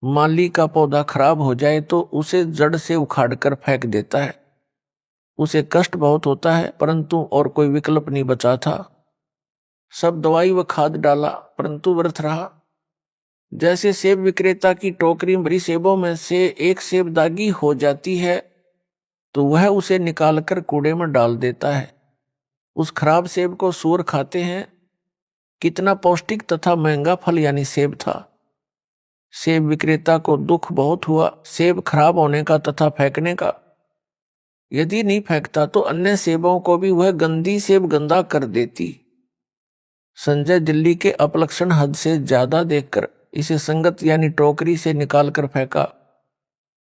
माली का पौधा खराब हो जाए तो उसे जड़ से उखाड़ कर फेंक देता है। उसे कष्ट बहुत होता है, परंतु और कोई विकल्प नहीं बचा था। सब दवाई व खाद डाला, परंतु व्यर्थ रहा। जैसे सेब विक्रेता की टोकरी भरी सेबों में से एक सेब दागी हो जाती है तो वह उसे निकालकर कूड़े में डाल देता है। उस खराब सेब को सूअर खाते हैं। कितना पौष्टिक तथा महंगा फल यानी सेब था। सेब विक्रेता को दुख बहुत हुआ सेब खराब होने का तथा फेंकने का। यदि नहीं फेंकता तो अन्य सेबों को भी वह गंदी सेब गंदा कर देती। संजय दिल्ली के अपलक्षण हद से ज्यादा देखकर इसे संगत यानी टोकरी से निकालकर फेंका।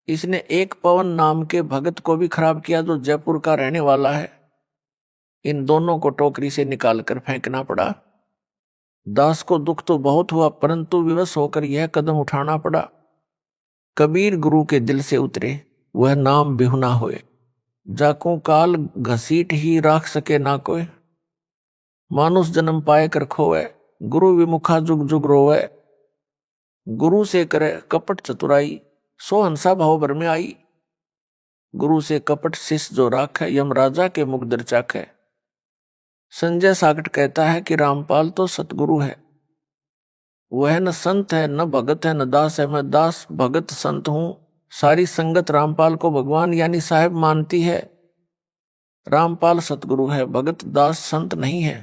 इसने एक पवन नाम के भगत को भी खराब किया जो जयपुर का रहने वाला है। इन दोनों को टोकरी से निकालकर फेंकना पड़ा। दास को दुख तो बहुत हुआ, परंतु विवश होकर यह कदम उठाना पड़ा। कबीर गुरु के दिल से उतरे, वह नाम बिहुना होए। जाको काल घसीट ही राख सके ना कोई। मानुष जन्म पाए कर खोए, गुरु विमुखा जुग जुग रोवे। गुरु से करे कपट चतुराई, सो हंसा भाव भर में आई। गुरु से कपट शिष्य जो राखे, यमराजा के मुख दर चाखे। संजय साकट कहता है कि रामपाल तो सतगुरु है। वह न संत है न भगत है न दास है। मैं दास भगत संत हूं। सारी संगत रामपाल को भगवान यानी साहेब मानती है। रामपाल सतगुरु है, भगत दास संत नहीं है।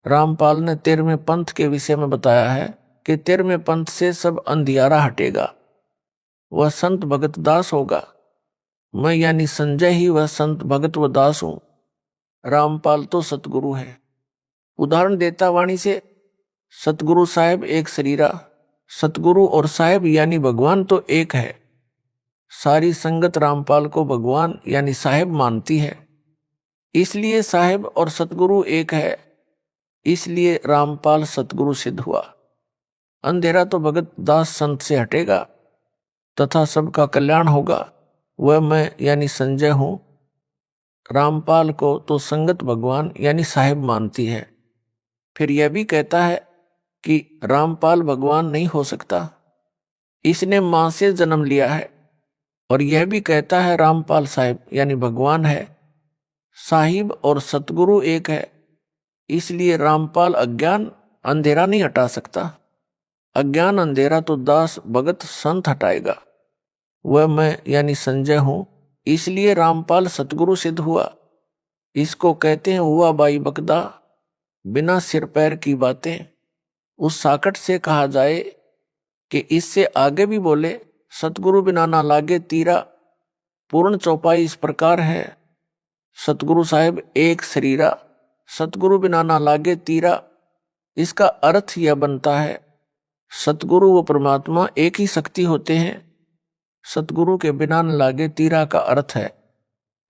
रामपाल ने 13वें पंथ के विषय में बताया है कि 13वें पंथ से सब अंधियारा हटेगा, वह संत भगत दास होगा। मैं यानी संजय ही वह संत भगत व दास हूं। रामपाल तो सतगुरु है। उदाहरण देता वाणी से, सतगुरु साहेब एक शरीरा। सतगुरु और साहेब यानी भगवान तो एक है। सारी संगत रामपाल को भगवान यानी साहेब मानती है, इसलिए साहेब और सतगुरु एक है। इसलिए रामपाल सतगुरु सिद्ध हुआ। अंधेरा तो भगत दास संत से हटेगा तथा सबका कल्याण होगा। वह मैं यानी संजय हूं। रामपाल को तो संगत भगवान यानी साहेब मानती है। फिर यह भी कहता है कि रामपाल भगवान नहीं हो सकता, इसने मां से जन्म लिया है। और यह भी कहता है रामपाल साहिब यानी भगवान है। साहिब और सतगुरु एक है, इसलिए रामपाल अज्ञान अंधेरा नहीं हटा सकता। अज्ञान अंधेरा तो दास भगत संत हटाएगा। वह मैं यानी संजय हूं, इसलिए रामपाल सतगुरु सिद्ध हुआ। इसको कहते हैं हुआ बाई बकदा, बिना सिर पैर की बातें। उस साकट से कहा जाए कि इससे आगे भी बोले, सतगुरु बिना ना लागे तीरा। पूर्ण चौपाई इस प्रकार है, सतगुरु साहेब एक शरीरा, सतगुरु बिना ना लागे तीरा। इसका अर्थ यह बनता है, सतगुरु व परमात्मा एक ही शक्ति होते हैं। सतगुरु के बिना न लागे तीरा का अर्थ है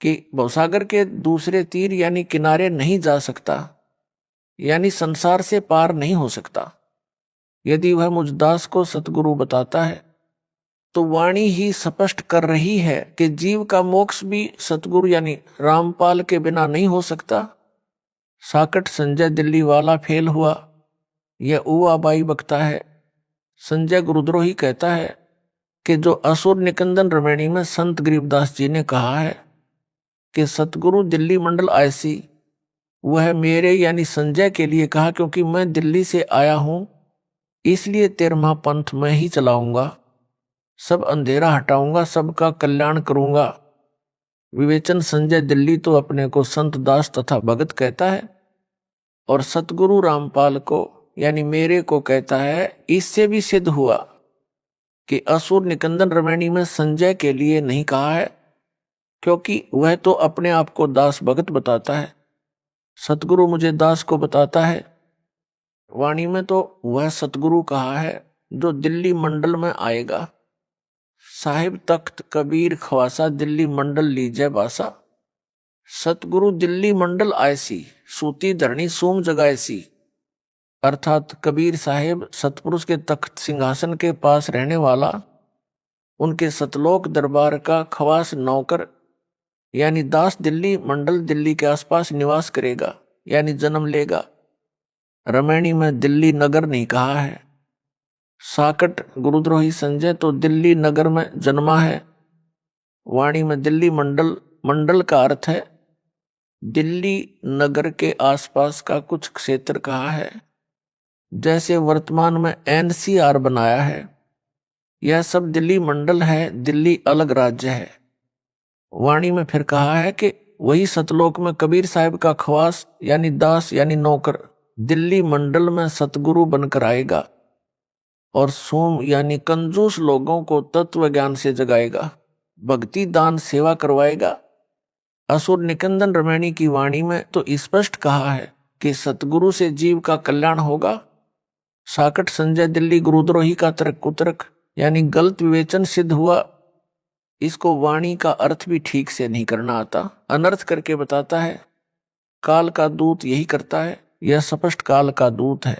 कि भवसागर के दूसरे तीर यानी किनारे नहीं जा सकता, यानी संसार से पार नहीं हो सकता। यदि वह मुझ दास को सतगुरु बताता है तो वाणी ही स्पष्ट कर रही है कि जीव का मोक्ष भी सतगुरु यानी रामपाल के बिना नहीं हो सकता। साकट संजय दिल्ली वाला फेल हुआ, यह उवा बाई बकता है। संजय गुरुद्रोही कहता है कि जो असुर निकंदन रमणी में संत गरीबदास जी ने कहा है कि सतगुरु दिल्ली मंडल ऐसी, वह मेरे यानी संजय के लिए कहा, क्योंकि मैं दिल्ली से आया हूं, इसलिए 13वां पंथ मैं ही चलाऊंगा। सब अंधेरा हटाऊंगा, सबका कल्याण करूंगा। विवेचन संजय दिल्ली तो अपने को संत दास तथा भगत कहता है और सतगुरु रामपाल को यानी मेरे को कहता है। इससे भी सिद्ध हुआ कि असुर निकंदन रमणी में संजय के लिए नहीं कहा है, क्योंकि वह तो अपने आप को दास भगत बताता है। सतगुरु मुझे दास को बताता है। वाणी में तो वह सतगुरु कहा है जो दिल्ली मंडल में आएगा। साहिब तख्त कबीर ख्वासा, दिल्ली मंडल लीजय बासा। सतगुरु दिल्ली मंडल ऐसी, सूती धरणी सूम जगाएसी। अर्थात कबीर साहिब सतपुरुष के तख्त सिंहासन के पास रहने वाला, उनके सतलोक दरबार का खवास नौकर यानी दास दिल्ली मंडल दिल्ली के आसपास निवास करेगा यानी जन्म लेगा। रमैणी में दिल्ली नगर नहीं कहा है। साकट गुरुद्रोही संजय तो दिल्ली नगर में जन्मा है। वाणी में दिल्ली मंडल, मंडल का अर्थ है दिल्ली नगर के आसपास का कुछ क्षेत्र कहा है। जैसे वर्तमान में एनसीआर बनाया है, यह सब दिल्ली मंडल है, दिल्ली अलग राज्य है। वाणी में फिर कहा है कि वही सतलोक में कबीर साहब का खवास यानी दास यानी नौकर दिल्ली मंडल में सतगुरु बनकर आएगा और सोम यानी कंजूस लोगों को तत्व ज्ञान से जगाएगा, भक्ति दान सेवा करवाएगा। असुर निकंदन रमैनी की वाणी में तो स्पष्ट कहा है कि सतगुरु से जीव का कल्याण होगा। साकट संजय दिल्ली गुरुद्रोही का तर्क कुतर्क यानी गलत विवेचन सिद्ध हुआ। इसको वाणी का अर्थ भी ठीक से नहीं करना आता, अनर्थ करके बताता है। काल का दूत यही करता है, यह स्पष्ट काल का दूत है।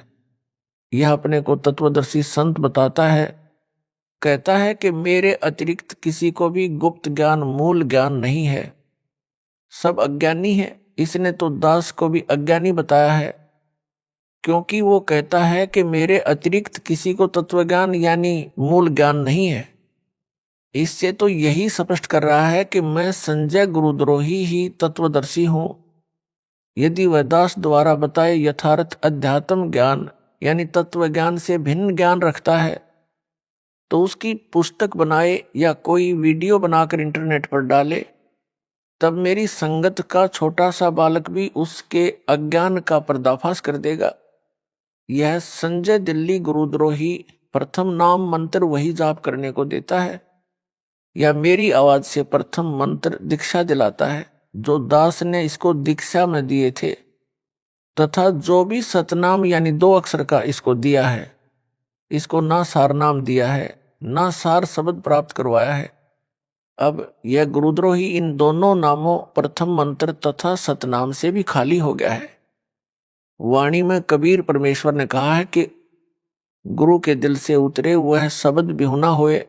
यह अपने को तत्वदर्शी संत बताता है, कहता है कि मेरे अतिरिक्त किसी को भी गुप्त ज्ञान मूल ज्ञान नहीं है, सब अज्ञानी है। इसने तो दास को भी अज्ञानी बताया है, क्योंकि वो कहता है कि मेरे अतिरिक्त किसी को तत्वज्ञान यानी मूल ज्ञान नहीं है। इससे तो यही स्पष्ट कर रहा है कि मैं संजय गुरुद्रोही ही तत्वदर्शी हूं। यदि वह दास द्वारा बताए यथार्थ अध्यात्म ज्ञान यानी तत्व ज्ञान से भिन्न ज्ञान रखता है तो उसकी पुस्तक बनाए या कोई वीडियो बनाकर इंटरनेट पर डाले, तब मेरी संगत का छोटा सा बालक भी उसके अज्ञान का पर्दाफाश कर देगा। यह संजय दिल्ली गुरुद्रोही प्रथम नाम मंत्र वही जाप करने को देता है या मेरी आवाज से प्रथम मंत्र दीक्षा दिलाता है जो दास ने इसको दीक्षा में दिए थे, तथा जो भी सतनाम यानी 2 अक्षर का इसको दिया है, इसको ना सार नाम दिया है ना सार शब्द प्राप्त करवाया है। अब यह गुरुद्रोही इन दोनों नामों प्रथम मंत्र तथा सतनाम से भी खाली हो गया है। वाणी में कबीर परमेश्वर ने कहा है कि गुरु के दिल से उतरे वह शब्द बिहुना होए,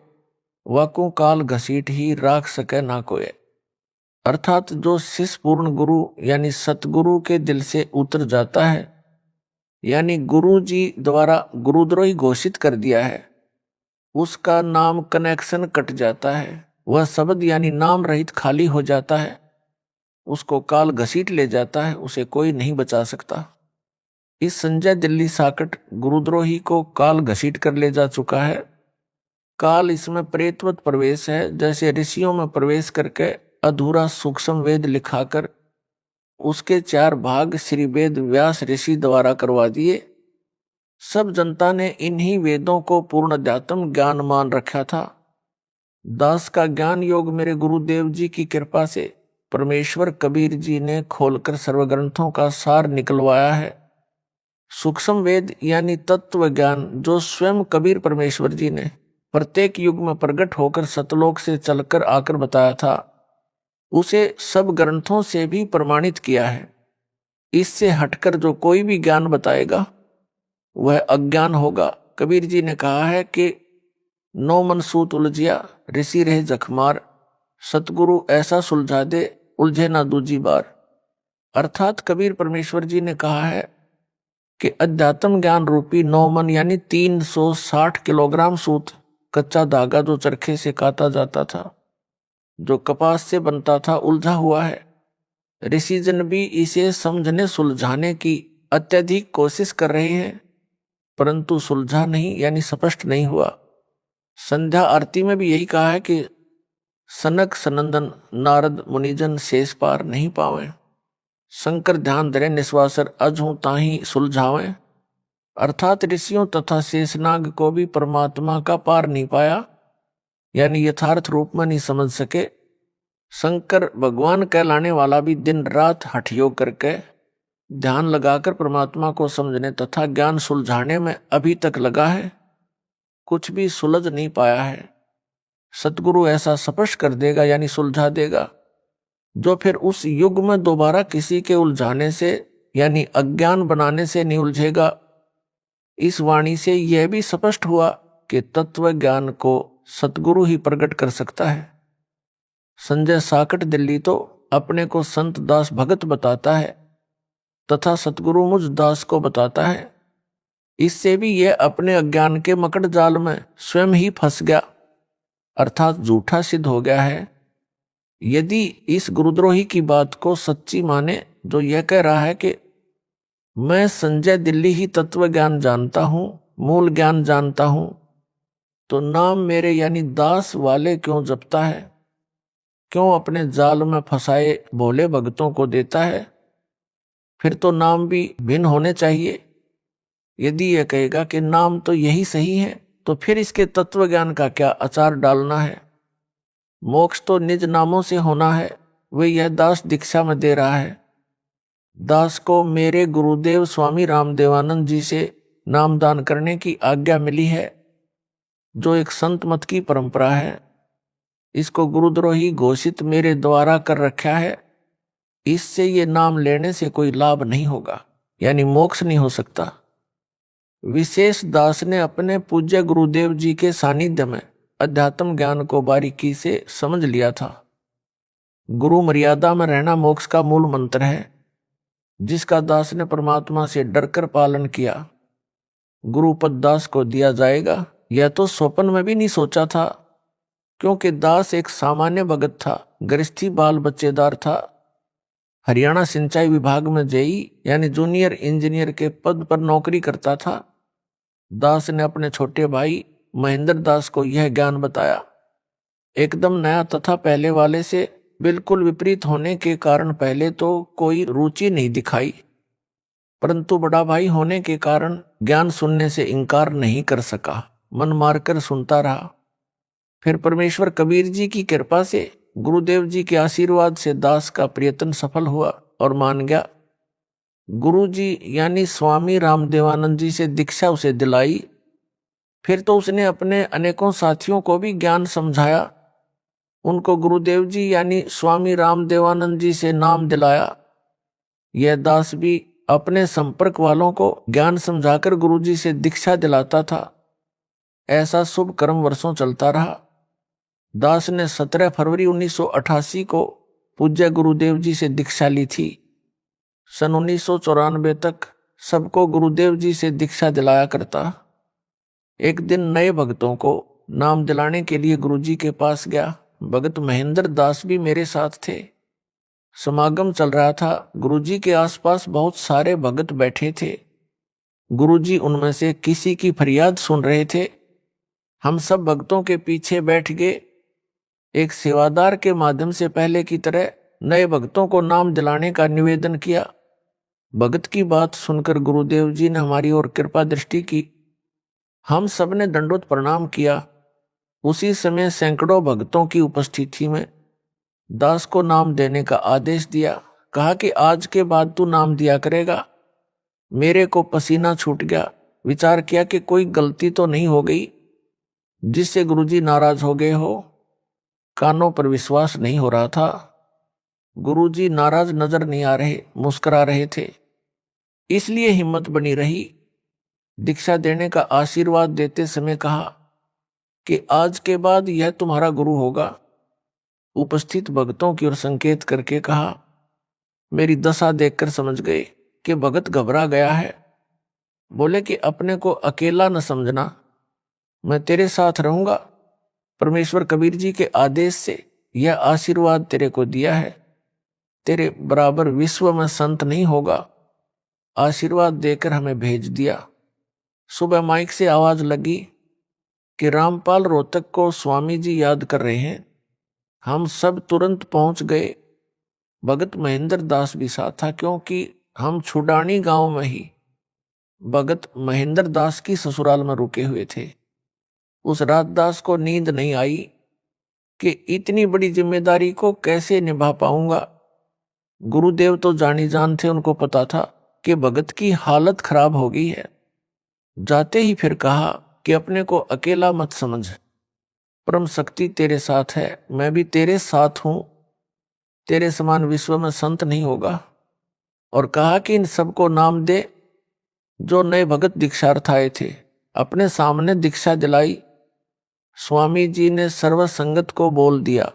वाकू काल घसीट ही राख सके ना कोय। अर्थात जो शिष्य पूर्ण गुरु यानी सतगुरु के दिल से उतर जाता है, यानी गुरु जी द्वारा गुरुद्रोही घोषित कर दिया है, उसका नाम कनेक्शन कट जाता है, वह शब्द यानी नाम रहित खाली हो जाता है, उसको काल घसीट ले जाता है, उसे कोई नहीं बचा सकता। इस संजय दिल्ली साकट गुरुद्रोही को काल घसीट कर ले जा चुका है। काल इसमें प्रेतवत प्रवेश है, जैसे ऋषियों में प्रवेश करके अधूरा सूक्ष्म वेद लिखाकर उसके 4 भाग श्री वेद व्यास ऋषि द्वारा करवा दिए। सब जनता ने इन्हीं वेदों को पूर्ण अध्यात्म ज्ञान मान रखा था। दास का ज्ञान योग मेरे गुरुदेव जी की कृपा से परमेश्वर कबीर जी ने खोलकर सर्वग्रंथों का सार निकलवाया है। सूक्ष्म वेद यानी तत्व ज्ञान जो स्वयं कबीर परमेश्वर जी ने प्रत्येक युग में प्रकट होकर सतलोक से चलकर आकर बताया था, उसे सब ग्रंथों से भी प्रमाणित किया है। इससे हटकर जो कोई भी ज्ञान बताएगा वह अज्ञान होगा। कबीर जी ने कहा है कि 9 मन सूत उलझिया, ऋषि रहे जखमार, सतगुरु ऐसा सुलझा दे उलझे ना दूजी बार। अर्थात कबीर परमेश्वर जी ने कहा है कि अध्यात्म ज्ञान रूपी 9 मन यानी 360 किलोग्राम सूत, कच्चा धागा जो चरखे से काता जाता था, जो कपास से बनता था, उलझा हुआ है। ऋषिजन भी इसे समझने सुलझाने की अत्यधिक कोशिश कर रहे हैं, परंतु सुलझा नहीं यानी स्पष्ट नहीं हुआ। संध्या आरती में भी यही कहा है कि सनक सनंदन नारद मुनिजन शेष पार नहीं पावे, शंकर ध्यान धरे निश्वासर अजहू ताही सुलझावे। अर्थात ऋषियों तथा शेषनाग को भी परमात्मा का पार नहीं पाया, यानी यथार्थ रूप में नहीं समझ सके। शंकर भगवान कहलाने वाला भी दिन रात हठ योग करके ध्यान लगाकर परमात्मा को समझने तथा ज्ञान सुलझाने में अभी तक लगा है, कुछ भी सुलझ नहीं पाया है। सतगुरु ऐसा स्पष्ट कर देगा यानी सुलझा देगा, जो फिर उस युग में दोबारा किसी के उलझाने से यानी अज्ञान बनाने से नहीं उलझेगा। इस वाणी से यह भी स्पष्ट हुआ कि तत्व ज्ञान को सतगुरु ही प्रकट कर सकता है। संजय साकट दिल्ली तो अपने को संत दास भगत बताता है तथा सतगुरु मुझ दास को बताता है इससे भी यह अपने अज्ञान के मकड़ जाल में स्वयं ही फंस गया, अर्थात झूठा सिद्ध हो गया है। यदि इस गुरुद्रोही की बात को सच्ची माने, जो यह कह रहा है कि मैं संजय दिल्ली ही तत्व ज्ञान जानता हूं, मूल ज्ञान जानता हूं, तो नाम मेरे यानी दास वाले क्यों जपता है, क्यों अपने जाल में फंसाए भोले भक्तों को देता है? फिर तो नाम भी भिन्न होने चाहिए। यदि यह कहेगा कि नाम तो यही सही है, तो फिर इसके तत्व ज्ञान का क्या अचार डालना है? मोक्ष तो निज नामों से होना है, वे यह दास दीक्षा में दे रहा है। दास को मेरे गुरुदेव स्वामी रामदेवानंद जी से नामदान करने की आज्ञा मिली है, जो एक संत मत की परंपरा है। इसको गुरुद्रोही घोषित मेरे द्वारा कर रखा है। इससे ये नाम लेने से कोई लाभ नहीं होगा, यानी मोक्ष नहीं हो सकता। विशेष दास ने अपने पूज्य गुरुदेव जी के सानिध्य में अध्यात्म ज्ञान को बारीकी से समझ लिया था। गुरु मर्यादा में रहना मोक्ष का मूल मंत्र है, जिसका दास ने परमात्मा से डरकर पालन किया। गुरुपद दास को दिया जाएगा, यह तो स्वप्न में भी नहीं सोचा था, क्योंकि दास एक सामान्य भगत था, गृहस्थी बाल बच्चेदार था। हरियाणा सिंचाई विभाग में जेई यानी जूनियर इंजीनियर के पद पर नौकरी करता था। दास ने अपने छोटे भाई महेंद्र दास को यह ज्ञान बताया। एकदम नया तथा पहले वाले से बिल्कुल विपरीत होने के कारण पहले तो कोई रुचि नहीं दिखाई, परंतु बड़ा भाई होने के कारण ज्ञान सुनने से इनकार नहीं कर सका, मन मारकर सुनता रहा। फिर परमेश्वर कबीर जी की कृपा से, गुरुदेव जी के आशीर्वाद से दास का प्रयत्न सफल हुआ और मान गया। गुरु जी यानी स्वामी रामदेवानंद जी से दीक्षा उसे दिलाई। फिर तो उसने अपने अनेकों साथियों को भी ज्ञान समझाया, उनको गुरुदेव जी यानी स्वामी रामदेवानंद जी से नाम दिलाया। यह दास भी अपने संपर्क वालों को ज्ञान समझाकर गुरु जी से दीक्षा दिलाता था। ऐसा शुभ कर्म वर्षों चलता रहा। दास ने 17 फरवरी 1988 को पूज्य गुरुदेव जी से दीक्षा ली थी। सन 1994 तक सबको गुरुदेव जी से दीक्षा दिलाया करता। एक दिन नए भक्तों को नाम दिलाने के लिए गुरुजी के पास गया। भगत महेंद्र दास भी मेरे साथ थे। समागम चल रहा था। गुरुजी के आसपास बहुत सारे भगत बैठे थे। गुरुजी उनमें से किसी की फरियाद सुन रहे थे। हम सब भक्तों के पीछे बैठ गए। एक सेवादार के माध्यम से पहले की तरह नए भक्तों को नाम दिलाने का निवेदन किया। भगत की बात सुनकर गुरुदेव जी ने हमारी ओर कृपा दृष्टि की। हम सब ने दंडोत प्रणाम किया। उसी समय सैकड़ों भक्तों की उपस्थिति में दास को नाम देने का आदेश दिया। कहा कि आज के बाद तू नाम दिया करेगा। मेरे को पसीना छूट गया। विचार किया कि कोई गलती तो नहीं हो गई जिससे गुरुजी नाराज हो गए हो। कानों पर विश्वास नहीं हो रहा था। गुरुजी नाराज नजर नहीं आ रहे, मुस्कुरा रहे थे। इसलिए हिम्मत बनी रही। दीक्षा देने का आशीर्वाद देते समय कहा कि आज के बाद यह तुम्हारा गुरु होगा। उपस्थित भक्तों की ओर संकेत करके कहा। मेरी दशा देखकर समझ गए कि भगत घबरा गया है। बोले कि अपने को अकेला न समझना, मैं तेरे साथ रहूंगा। परमेश्वर कबीर जी के आदेश से यह आशीर्वाद तेरे को दिया है। तेरे बराबर विश्व में संत नहीं होगा। आशीर्वाद देकर हमें भेज दिया। सुबह माइक से आवाज लगी कि रामपाल रोहतक को स्वामी जी याद कर रहे हैं। हम सब तुरंत पहुंच गए। भगत महेंद्र दास भी साथ था, क्योंकि हम छुडानी गांव में ही भगत महेंद्र दास की ससुराल में रुके हुए थे। उस रात दास को नींद नहीं आई कि इतनी बड़ी जिम्मेदारी को कैसे निभा पाऊंगा। गुरुदेव तो जानी जान थे, उनको पता था कि भगत की हालत खराब हो गई है। जाते ही फिर कहा कि अपने को अकेला मत समझ, परम शक्ति तेरे साथ है, मैं भी तेरे साथ हूं। तेरे समान विश्व में संत नहीं होगा। और कहा कि इन सबको नाम दे जो नए भगत दीक्षार्थ आए थे। अपने सामने दीक्षा दिलाई। स्वामी जी ने सर्व संगत को बोल दिया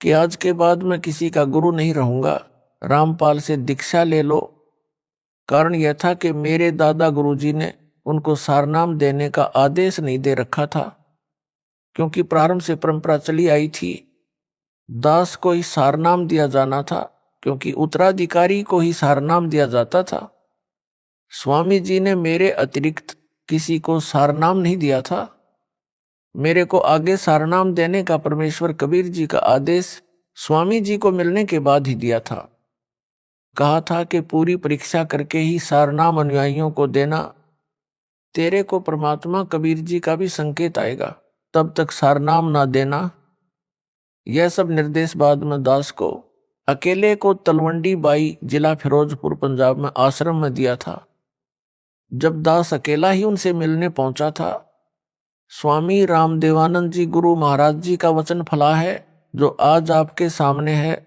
कि आज के बाद मैं किसी का गुरु नहीं रहूंगा, रामपाल से दीक्षा ले लो। कारण यह था कि मेरे दादा गुरुजी ने उनको सारनाम देने का आदेश नहीं दे रखा था, क्योंकि प्रारंभ से परंपरा चली आई थी दास को ही सारनाम दिया जाना था, क्योंकि उत्तराधिकारी को ही सारनाम दिया जाता था। स्वामी जी ने मेरे अतिरिक्त किसी को सारनाम नहीं दिया था। मेरे को आगे सारनाम देने का परमेश्वर कबीर जी का आदेश स्वामी जी को मिलने के बाद ही दिया था। कहा था कि पूरी परीक्षा करके ही सारनाम अनुयायियों को देना, तेरे को परमात्मा कबीर जी का भी संकेत आएगा, तब तक सारनाम ना देना। यह सब निर्देश बाद में दास को अकेले को तलवंडी बाई जिला फिरोजपुर पंजाब में आश्रम में दिया था। जब दास अकेला ही उनसे मिलने पहुंचा था, स्वामी रामदेवानंद जी गुरु महाराज जी का वचन फला है जो आज आपके सामने है।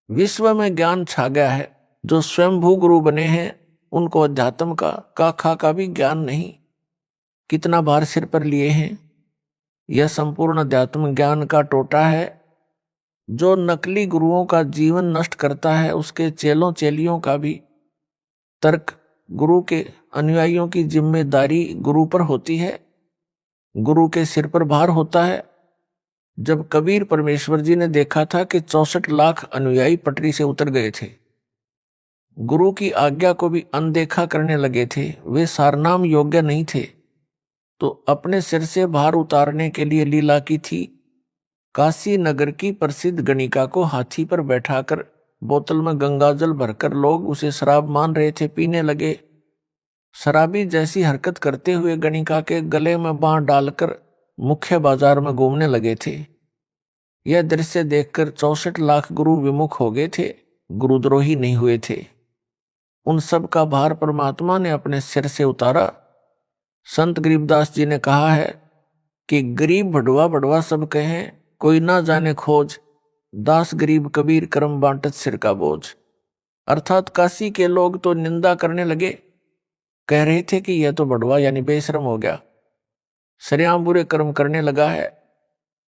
विश्व में ज्ञान छा गया है। जो स्वयंभू गुरु बने हैं उनको अध्यात्म का खा का भी ज्ञान नहीं। कितना भार सिर पर लिए हैं। यह संपूर्ण अध्यात्म ज्ञान का टोटा है। जो नकली गुरुओं का जीवन नष्ट करता है, उसके चेलों चेलियों का भी तर्क गुरु के अनुयायियों की जिम्मेदारी गुरु पर होती है। गुरु के सिर पर भार होता है। जब कबीर परमेश्वर जी ने देखा था कि 64 लाख अनुयायी पटरी से उतर गए थे, गुरु की आज्ञा को भी अनदेखा करने लगे थे, वे सारनाम योग्य नहीं थे, तो अपने सिर से भार उतारने के लिए लीला की थी। काशी नगर की प्रसिद्ध गणिका को हाथी पर बैठाकर बोतल में गंगाजल भरकर लोग उसे शराब मान रहे थे, पीने लगे। शराबी जैसी हरकत करते हुए गणिका के गले में बांह डालकर मुख्य बाजार में घूमने लगे थे। यह दृश्य देखकर 64 लाख गुरु विमुख हो गए थे, गुरुद्रोही नहीं हुए थे। उन सब का भार परमात्मा ने अपने सिर से उतारा। संत गरीबदास जी ने कहा है कि गरीब भड़वा भड़वा सब कहें, कोई ना जाने खोज, दास गरीब कबीर करम बांटत सिर का बोझ। अर्थात काशी के लोग तो निंदा करने लगे, कह रहे थे कि यह तो भड़वा यानी बेशरम हो गया, सरेआम बुरे कर्म करने लगा है।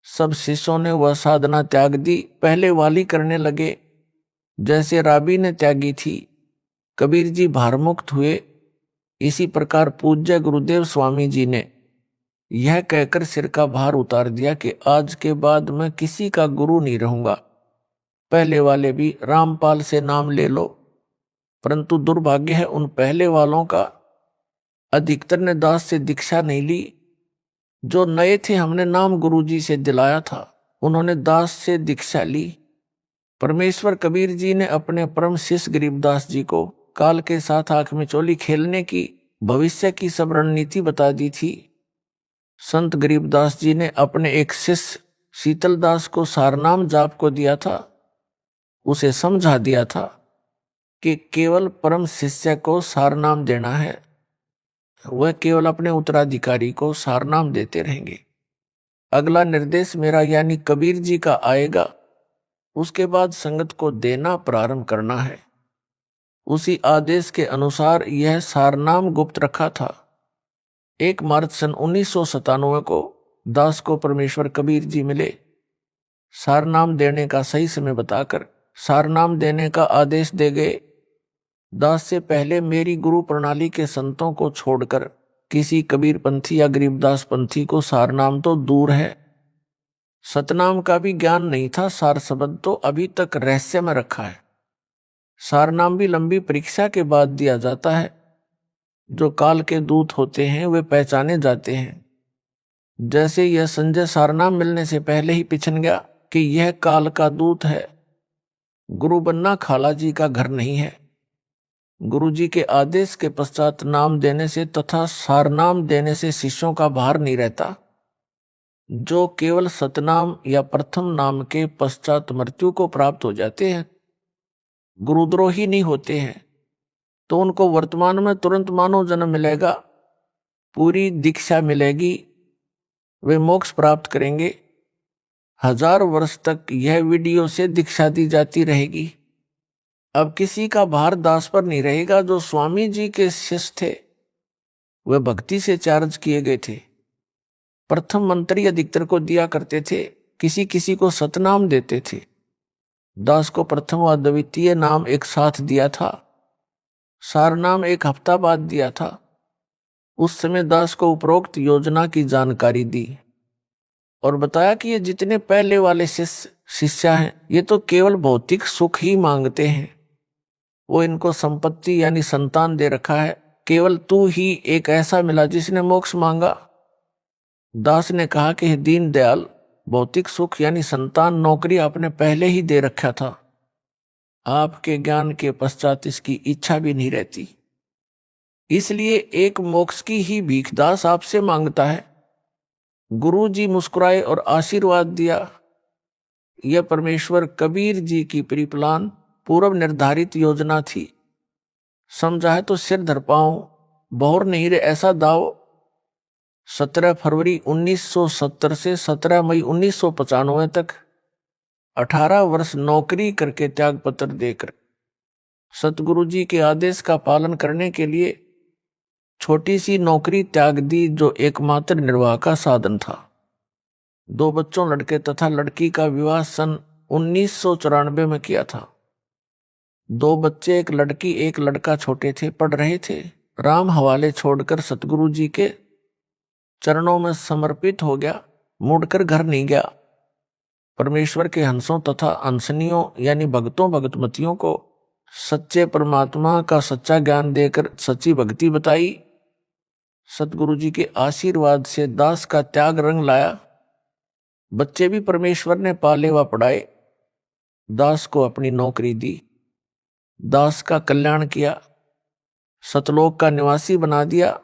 सब शिष्यों ने वह साधना त्याग दी, पहले वाली करने लगे जैसे राबी ने त्यागी थी। कबीर जी भारमुक्त हुए। इसी प्रकार पूज्य गुरुदेव स्वामी जी ने यह कहकर सिर का भार उतार दिया कि आज के बाद मैं किसी का गुरु नहीं रहूंगा। पहले वाले भी रामपाल से नाम ले लो, परंतु दुर्भाग्य है उन पहले वालों का, अधिकतर ने दास से दीक्षा नहीं ली। जो नए थे हमने नाम गुरुजी से दिलाया था, उन्होंने दास से दीक्षा ली। परमेश्वर कबीर जी ने अपने परम शिष्य गरीबदास जी को काल के साथ आंख में चोली खेलने की भविष्य की सब रणनीति बता दी थी। संत गरीबदास जी ने अपने एक शिष्य शीतलदास को सारनाम जाप को दिया था। उसे समझा दिया था कि केवल परम शिष्य को सारनाम देना है, वह केवल अपने उत्तराधिकारी को सारनाम देते रहेंगे। अगला निर्देश मेरा यानी कबीर जी का आएगा, उसके बाद संगत को देना प्रारंभ करना है। उसी आदेश के अनुसार यह सारनाम गुप्त रखा था। 1 मार्च सन 1997 को दास को परमेश्वर कबीर जी मिले। सारनाम देने का सही समय बताकर सारनाम देने का आदेश दे गए। दास से पहले मेरी गुरु प्रणाली के संतों को छोड़कर किसी कबीर पंथी या गरीबदास पंथी को सारनाम तो दूर है, सतनाम का भी ज्ञान नहीं था। सार शब्द तो अभी तक रहस्य में रखा है। सारनाम भी लंबी परीक्षा के बाद दिया जाता है। जो काल के दूत होते हैं वे पहचाने जाते हैं। जैसे यह संजय सारनाम मिलने से पहले ही पिछन गया कि यह काल का दूत है। गुरु बनना खाला जी का घर नहीं है। गुरु जी के आदेश के पश्चात नाम देने से तथा सारनाम देने से शिष्यों का भार नहीं रहता। जो केवल सतनाम या प्रथम नाम के पश्चात मृत्यु को प्राप्त हो जाते हैं, गुरुद्रोही नहीं होते हैं, तो उनको वर्तमान में तुरंत मानव जन्म मिलेगा, पूरी दीक्षा मिलेगी, वे मोक्ष प्राप्त करेंगे। 1000 वर्ष तक यह वीडियो से दीक्षा दी जाती रहेगी। अब किसी का भार दास पर नहीं रहेगा। जो स्वामी जी के शिष्य थे वे भक्ति से चार्ज किए गए थे। प्रथम मंत्री अधिकतर को दिया करते थे, किसी किसी को सतनाम देते थे। दास को प्रथम व द्वितीय नाम एक साथ दिया था। सारनाम 1 हफ्ता बाद दिया था। उस समय दास को उपरोक्त योजना की जानकारी दी और बताया कि ये जितने पहले वाले शिष्य हैं ये तो केवल भौतिक सुख ही मांगते हैं, वो इनको संपत्ति यानी संतान दे रखा है, केवल तू ही एक ऐसा मिला जिसने मोक्ष मांगा। दास ने कहा कि हे दीन दयाल, भौतिक सुख यानी संतान नौकरी आपने पहले ही दे रखा था, आपके ज्ञान के पश्चात इसकी इच्छा भी नहीं रहती, इसलिए एक मोक्ष की ही भीख दास आपसे मांगता है। गुरु जी मुस्कुराए और आशीर्वाद दिया। यह परमेश्वर कबीर जी की प्रीप्लान पूर्व निर्धारित योजना थी। समझा है तो सिर धर पाऊं, बहुर नहीं रे ऐसा दाव। 17 फरवरी 1970 से 17 मई 1995 तक 18 वर्ष नौकरी करके त्याग पत्र देकर सतगुरु जी के आदेश का पालन करने के लिए छोटी सी नौकरी त्याग दी, जो एकमात्र निर्वाह का साधन था। 2 बच्चों लड़के तथा लड़की का विवाह सन 1994 में किया था। 2 बच्चे, एक लड़की एक लड़का छोटे थे, पढ़ रहे थे। राम हवाले छोड़कर सतगुरु जी के चरणों में समर्पित हो गया, मुड़कर घर नहीं गया। परमेश्वर के हंसों तथा हंसनियों यानी भक्तों भगतमतियों को सच्चे परमात्मा का सच्चा ज्ञान देकर सच्ची भक्ति बताई। सतगुरु जी के आशीर्वाद से दास का त्याग रंग लाया। बच्चे भी परमेश्वर ने पाले व पढ़ाए, दास को अपनी नौकरी दी, दास का कल्याण किया, सतलोक का निवासी बना दिया।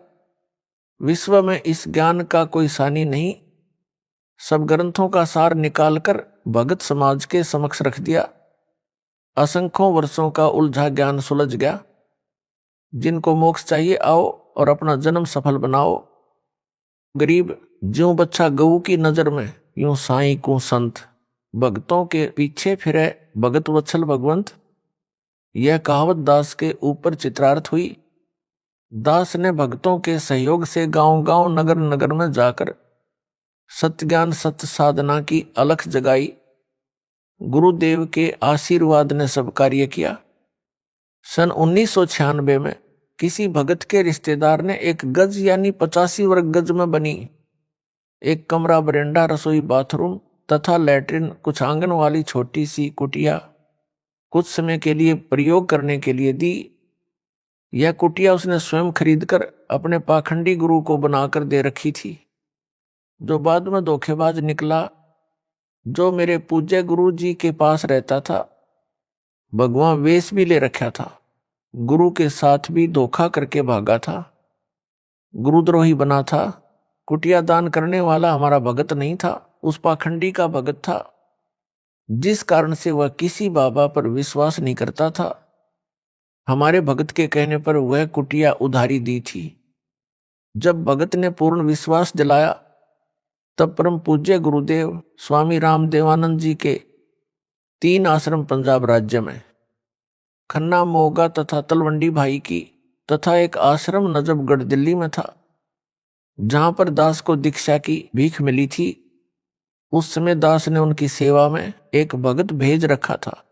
विश्व में इस ज्ञान का कोई सानी नहीं। सब ग्रंथों का सार निकालकर भगत समाज के समक्ष रख दिया। असंख्यों वर्षों का उलझा ज्ञान सुलझ गया। जिनको मोक्ष चाहिए आओ और अपना जन्म सफल बनाओ। गरीब ज्यों बच्चा गऊ की नजर में, यूं साईं को संत, भक्तों के पीछे फिरे भगत वत्सल भगवंत। यह कहावत दास के ऊपर चित्रार्थ हुई। दास ने भक्तों के सहयोग से गांव-गांव नगर-नगर में जाकर सत्य ज्ञान सत्य साधना की अलख जगाई। गुरुदेव के आशीर्वाद ने सब कार्य किया। सन 1996 में किसी भगत के रिश्तेदार ने एक गज यानी 85 वर्ग गज में बनी एक कमरा, बरेंडा, रसोई, बाथरूम तथा लैट्रिन, कुछ आंगन वाली छोटी सी कुटिया कुछ समय के लिए प्रयोग करने के लिए दी। यह कुटिया उसने स्वयं खरीदकर अपने पाखंडी गुरु को बनाकर दे रखी थी, जो बाद में धोखेबाज निकला। जो मेरे पूज्य गुरु जी के पास रहता था, भगवान वेश भी ले रखा था, गुरु के साथ भी धोखा करके भागा था, गुरुद्रोही बना था। कुटिया दान करने वाला हमारा भगत नहीं था, उस पाखंडी का भगत था, जिस कारण से वह किसी बाबा पर विश्वास नहीं करता था। हमारे भगत के कहने पर वह कुटिया उधारी दी थी। जब भगत ने पूर्ण विश्वास दिलाया, तब परम पूज्य गुरुदेव स्वामी रामदेवानंद जी के 3 आश्रम पंजाब राज्य में, खन्ना, मोगा तथा तलवंडी भाई की, तथा एक आश्रम नजफगढ़ दिल्ली में था, जहां पर दास को दीक्षा की भीख मिली थी। उस समय दास ने उनकी सेवा में एक भगत भेज रखा था।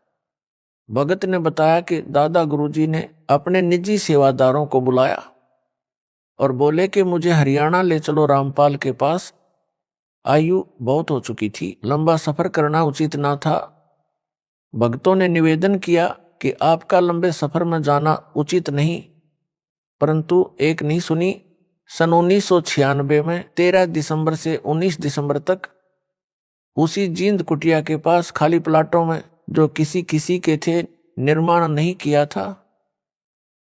भगत ने बताया कि दादा गुरुजी ने अपने निजी सेवादारों को बुलाया और बोले कि मुझे हरियाणा ले चलो रामपाल के पास। आयु बहुत हो चुकी थी, लंबा सफर करना उचित ना था। भक्तों ने निवेदन किया कि आपका लंबे सफर में जाना उचित नहीं, परंतु एक नहीं सुनी। सन 1996 में 13 दिसंबर से 19 दिसंबर तक उसी जींद कुटिया के पास खाली प्लाटों में, जो किसी किसी के थे, निर्माण नहीं किया था,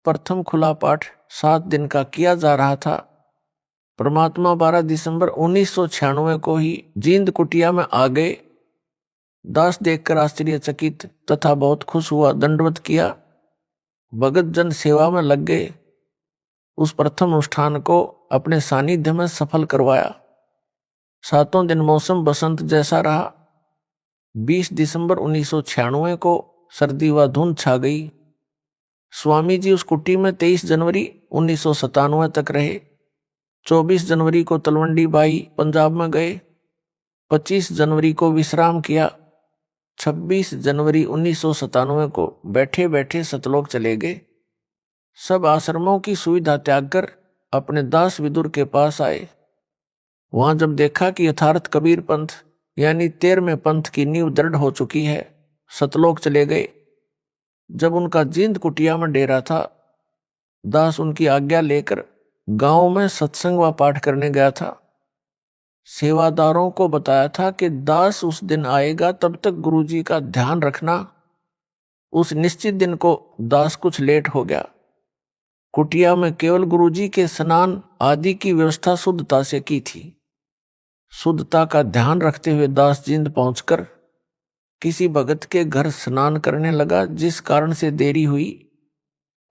प्रथम खुला पाठ 7 दिन का किया जा रहा था। परमात्मा 12 दिसंबर 1996 को ही जींद कुटिया में आ गए। दास देखकर आश्चर्यचकित तथा बहुत खुश हुआ, दंडवत किया, भगत जन सेवा में लग गए। उस प्रथम अनुष्ठान को अपने सानिध्य में सफल करवाया। 7 दिन मौसम बसंत जैसा रहा। 20 दिसंबर 1996 को सर्दी व धुंध छा गई। स्वामी जी उस कुटी में 23 जनवरी 1997 तक रहे। 24 जनवरी को तलवंडी भाई पंजाब में गए। 25 जनवरी को विश्राम किया। 26 जनवरी 1997 को बैठे बैठे सतलोक चले गए। सब आश्रमों की सुविधा त्याग कर अपने दास विदुर के पास आए। वहां जब देखा कि यथार्थ कबीर पंथ यानी 13वें पंथ की नींव दृढ़ हो चुकी है, सतलोक चले गए। जब उनका जींद कुटिया में डेरा था, दास उनकी आज्ञा लेकर गांव में सत्संग व पाठ करने गया था। सेवादारों को बताया था कि दास उस दिन आएगा, तब तक गुरुजी का ध्यान रखना। उस निश्चित दिन को दास कुछ लेट हो गया। कुटिया में केवल गुरुजी के स्नान आदि की व्यवस्था शुद्धता से की थी। शुद्धता का ध्यान रखते हुए दास जींद पहुंचकर किसी भगत के घर स्नान करने लगा, जिस कारण से देरी हुई।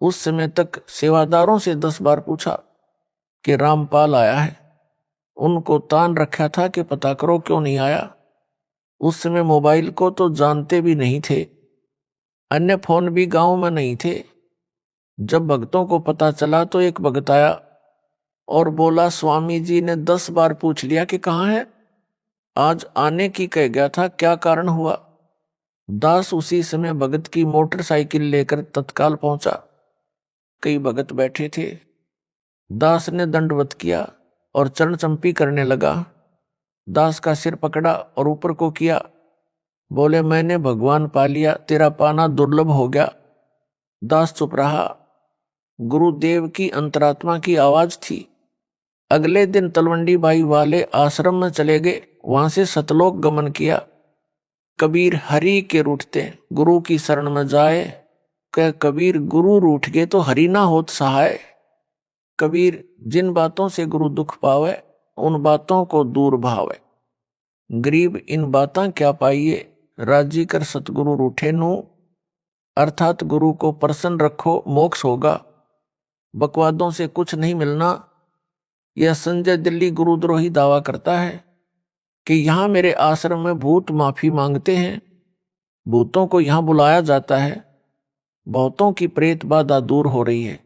उस समय तक सेवादारों से 10 बार पूछा कि रामपाल आया है। उनको तान रखा था कि पता करो क्यों नहीं आया। उस समय मोबाइल को तो जानते भी नहीं थे, अन्य फोन भी गांव में नहीं थे। जब भक्तों को पता चला तो एक भगत आया और बोला, स्वामी जी ने 10 बार पूछ लिया कि कहाँ है, आज आने की कह गया था, क्या कारण हुआ। दास उसी समय भगत की मोटरसाइकिल लेकर तत्काल पहुंचा। कई भगत बैठे थे। दास ने दंडवत किया और चरण चंपी करने लगा। दास का सिर पकड़ा और ऊपर को किया। बोले, मैंने भगवान पा लिया, तेरा पाना दुर्लभ हो गया। दास चुप रहा। गुरुदेव की अंतरात्मा की आवाज थी। अगले दिन तलवंडी बाई वाले आश्रम में चले गए, वहां से सतलोक गमन किया। कबीर हरि के रूठते गुरु की शरण में जाए। कह कबीर, गुरु रूठ गए तो हरि ना होत सहाय। कबीर, जिन बातों से गुरु दुख पावे, उन बातों को दूर भावे। गरीब इन बातां क्या पाइए, राजी कर सतगुरु रूठे नू। अर्थात गुरु को प्रसन्न रखो, मोक्ष होगा। बकवादों से कुछ नहीं मिलना। यह संजय दिल्ली गुरुद्रोही दावा करता है कि यहां मेरे आश्रम में भूत माफी मांगते हैं। भूतों को यहां बुलाया जाता है। बहुतों की प्रेत बाधा दूर हो रही है।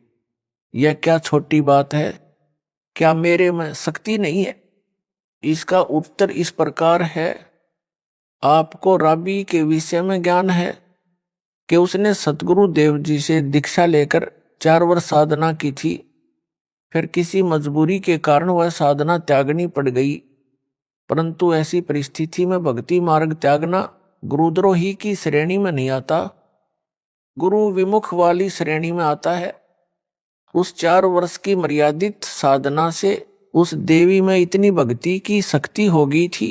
यह क्या छोटी बात है? क्या मेरे में शक्ति नहीं है? इसका उत्तर इस प्रकार है। आपको राबी के विषय में ज्ञान है कि उसने सतगुरु देव जी से दीक्षा लेकर 4 वर्ष साधना की थी। फिर किसी मजबूरी के कारण वह साधना त्यागनी पड़ गई। परंतु ऐसी परिस्थिति में भक्ति मार्ग त्यागना गुरुद्रोही की श्रेणी में नहीं आता, गुरु विमुख वाली श्रेणी में आता है। उस 4 वर्ष की मर्यादित साधना से उस देवी में इतनी भक्ति की शक्ति हो गई थी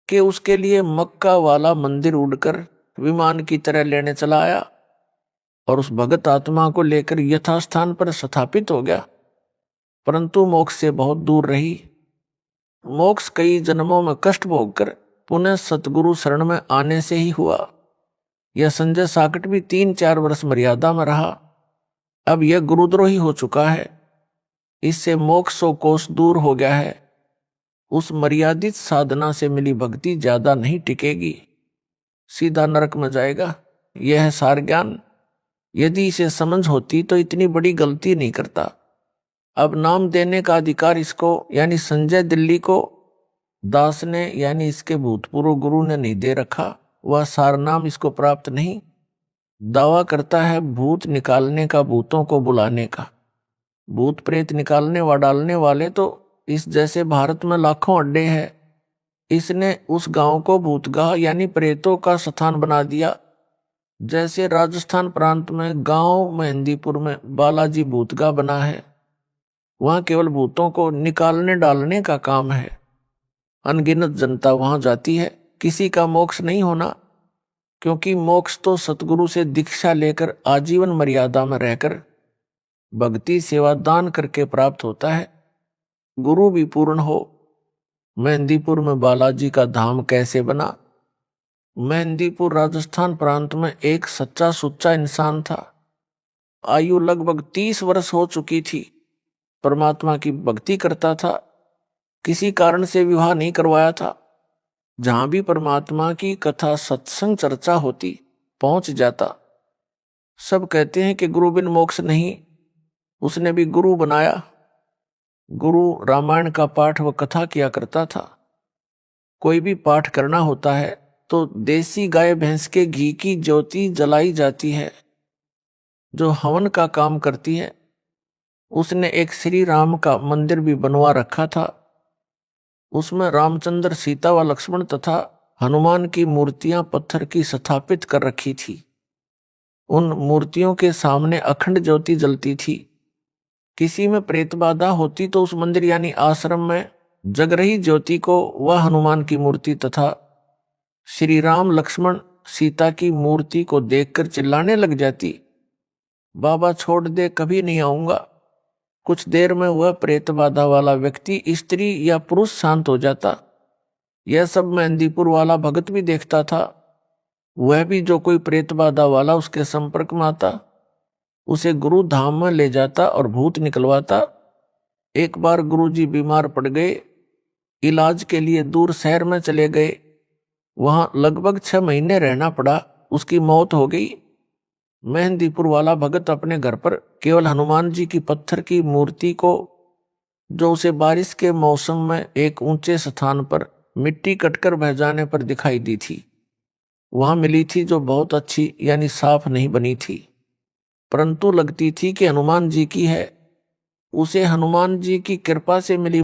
कि उसके लिए मक्का वाला मंदिर उड़कर विमान की तरह लेने चला आया और उस भगत आत्मा को लेकर यथास्थान पर स्थापित हो गया। परंतु मोक्ष से बहुत दूर रही। मोक्ष कई जन्मों में कष्ट भोगकर पुनः सतगुरु शरण में आने से ही हुआ। यह संजय साकट भी 3-4 वर्ष मर्यादा में रहा। अब यह गुरुद्रोही हो चुका है। इससे मोक्ष 100 कोस दूर हो गया है। उस मर्यादित साधना से मिली भक्ति ज्यादा नहीं टिकेगी, सीधा नरक में जाएगा। यह है सार ज्ञान। यदि इसे समझ होती तो इतनी बड़ी गलती नहीं करता। अब नाम देने का अधिकार इसको यानी संजय दिल्ली को दास ने यानी इसके भूतपूर्व गुरु ने नहीं दे रखा। वह सार नाम इसको प्राप्त नहीं। दावा करता है भूत निकालने का, भूतों को बुलाने का। भूत प्रेत निकालने व डालने वाले तो इस जैसे भारत में लाखों अड्डे हैं। इसने उस गांव को भूतगाह यानी प्रेतों का स्थान बना दिया। जैसे राजस्थान प्रांत में गांव मेहंदीपुर में बालाजी भूतगाह बना है, वहां केवल भूतों को निकालने डालने का काम है। अनगिनत जनता वहां जाती है। किसी का मोक्ष नहीं होना, क्योंकि मोक्ष तो सतगुरु से दीक्षा लेकर आजीवन मर्यादा में रहकर भक्ति सेवा दान करके प्राप्त होता है। गुरु भी पूर्ण हो। मेहंदीपुर में बालाजी का धाम कैसे बना? मेहंदीपुर राजस्थान प्रांत में एक सच्चा सुच्चा इंसान था। आयु लगभग 30 वर्ष हो चुकी थी। परमात्मा की भक्ति करता था। किसी कारण से विवाह नहीं करवाया था। जहां भी परमात्मा की कथा सत्संग चर्चा होती पहुंच जाता। सब कहते हैं कि गुरु बिन मोक्ष नहीं। उसने भी गुरु बनाया। गुरु रामायण का पाठ व कथा किया करता था। कोई भी पाठ करना होता है तो देसी गाय भैंस के घी की ज्योति जलाई जाती है, जो हवन का काम करती है। उसने एक श्री राम का मंदिर भी बनवा रखा था। उसमें रामचंद्र, सीता व लक्ष्मण तथा हनुमान की मूर्तियां पत्थर की स्थापित कर रखी थी। उन मूर्तियों के सामने अखंड ज्योति जलती थी। किसी में प्रेत बाधा होती तो उस मंदिर यानी आश्रम में जग रही ज्योति को वह हनुमान की मूर्ति तथा श्री राम, लक्ष्मण, सीता की मूर्ति को देखकर चिल्लाने लग जाती, बाबा छोड़ दे, कभी नहीं आऊंगा। कुछ देर में वह प्रेत बाधा वाला व्यक्ति स्त्री या पुरुष शांत हो जाता। यह सब मेहंदीपुर वाला भगत भी देखता था। वह भी जो कोई प्रेत बाधा वाला उसके संपर्क में आता, उसे गुरु धाम में ले जाता और भूत निकलवाता। एक बार गुरुजी बीमार पड़ गए, इलाज के लिए दूर शहर में चले गए। वहां लगभग 6 महीने रहना पड़ा। उसकी मौत हो गई। मेहंदीपुर वाला भगत अपने घर पर केवल हनुमान जी की पत्थर की मूर्ति को, जो उसे बारिश के मौसम में एक ऊंचे स्थान पर मिट्टी कटकर बह जाने पर दिखाई दी थी, वहां मिली थी, जो बहुत अच्छी यानी साफ नहीं बनी थी, परंतु लगती थी कि हनुमान जी की है। उसे हनुमान जी की कृपा से मिली